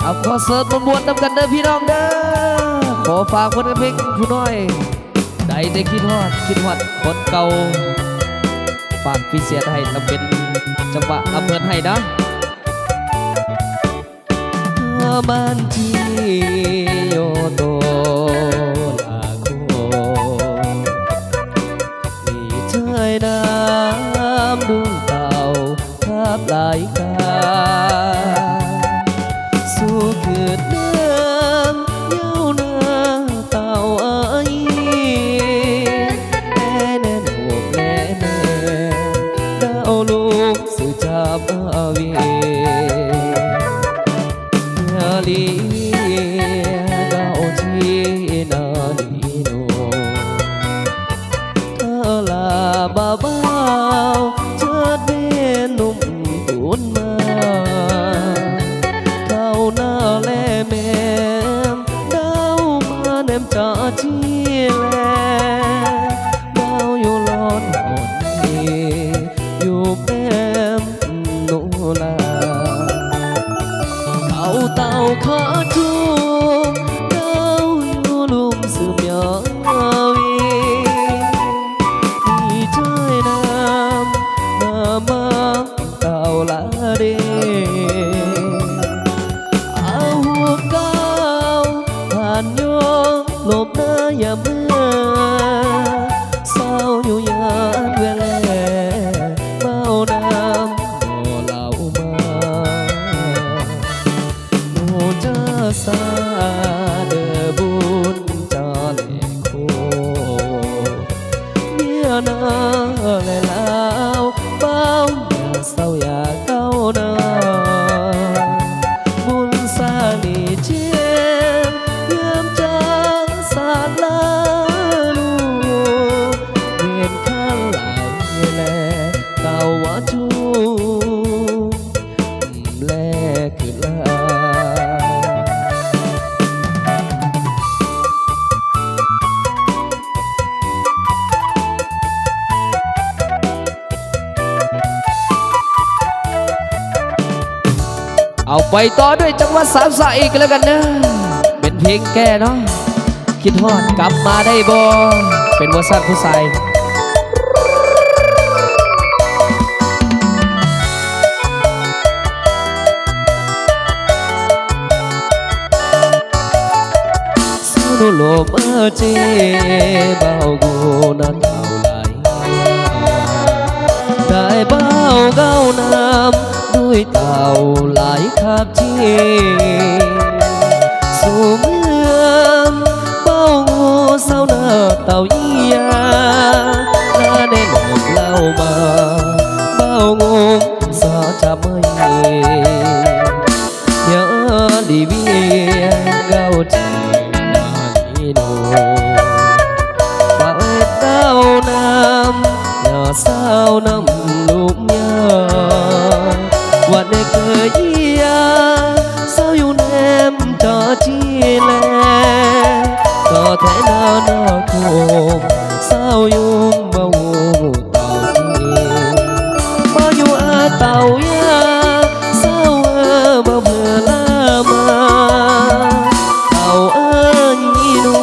เอาขอเสิร์ฟมวนๆนำกันเด้อพี่น้องเด้อขอฝากผลงานเพลงผู้น้อยได้แต่คิดฮอดคนเก่าฝากพิเศษให้ทำเป็นจังหวะอำเภอให้นะบ้านที่โยโตลาโคมีเชยน้ำดุงเต่าทับหลายกาสู้คืนเดิมเย้าหน้าเต่าเอ้ยแน่แน่นหวกแน่แน่ดาวลูกสุจับอาวีลีเก้าที่นาลีโนเธอลาบ้าบ้าเชิดเบนนุ่มตุนมาเข้าหน้าแลแม่ดาวมาแนมจ่าที่แลดาวอยู่ร้อนหอนนี้อยู่แป้มโนลาเต่าขาทูดาวอยู่ลุ่มสืบยาวีมีใจน้ำมาเต่าละเดเอาหัวก้าวผ่านโยงหลบหน้าอย่าเมื่อเศร้าอยู่ยานเวลาเมาน้ำบ่เหล่ามาจะสาเดบุญจาเลโคเมียนาเลลาวเป้าอย่าเศร้าอย่าเก้านาบุญสาลีเจียมยามจางสาลาลูเวียนข้าหลายแลเก่าว่าจูแลคือลาเอาไปต่อด้วยจังหวะสามสายอีกแล้วกันนะเป็นเพลงแก่เนาะคิดฮอดกลับมาได้บ่เป็นวอร์ซันผู้ใส่สุโลมเจเบากูนั้นเท่าไหลได้เบาเก้าน้ำด้วยเต่าหลายขับจีสู่เมืองเบ้างูเศร้าหน้าเต่ายี่ยาหน้าแน่นอกเล่ามาเบ้างูสาจับไม่เยอะดีเวียเก้าจีนาลีโนบ่าวเต้าน้ำอย่าเศร้าน้ำลูกยาวันนี้เคยเยียเศร้าอยู่แนมจอจีแลก็แท้หน้าโคมเศร้าอยู่เบาเต่าจีมาอยู่อาเต่ายาเศร้าเบาเบื่อลามาเต่ายีนู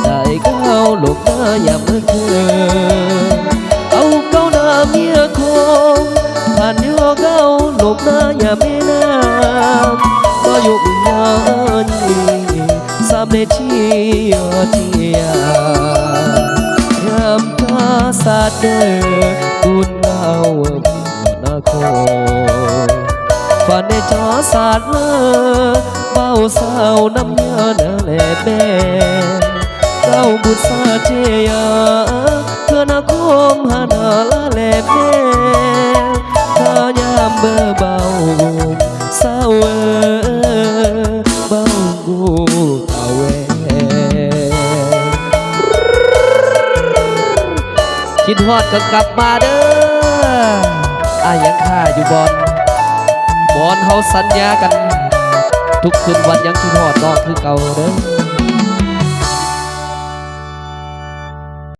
ได้ก้าวหลบหน้าอย่าเมื่อคืนเอาเก้าหน้าเมียคงผ่านยัวเก้าหลบหน้าอย่าไม่น้ำก็ยุบยานีสามเนชีที่ยามตาสาดเดือกุนเงาหน้าโคฝันในจอสาดเลอเบาสาวน้ำยาเนแลแม่เก้าบุษสาเจียเธอหน้าคมหานาละแลแม่ยามเบอเบาเศร้าเบากูเอาแวคิดฮอดก็กลับมาเด้อยังข้าอยู่บอนเฮาสัญญากันทุกคืนวันยังคิดฮอดนอกคือเก่าเด้อ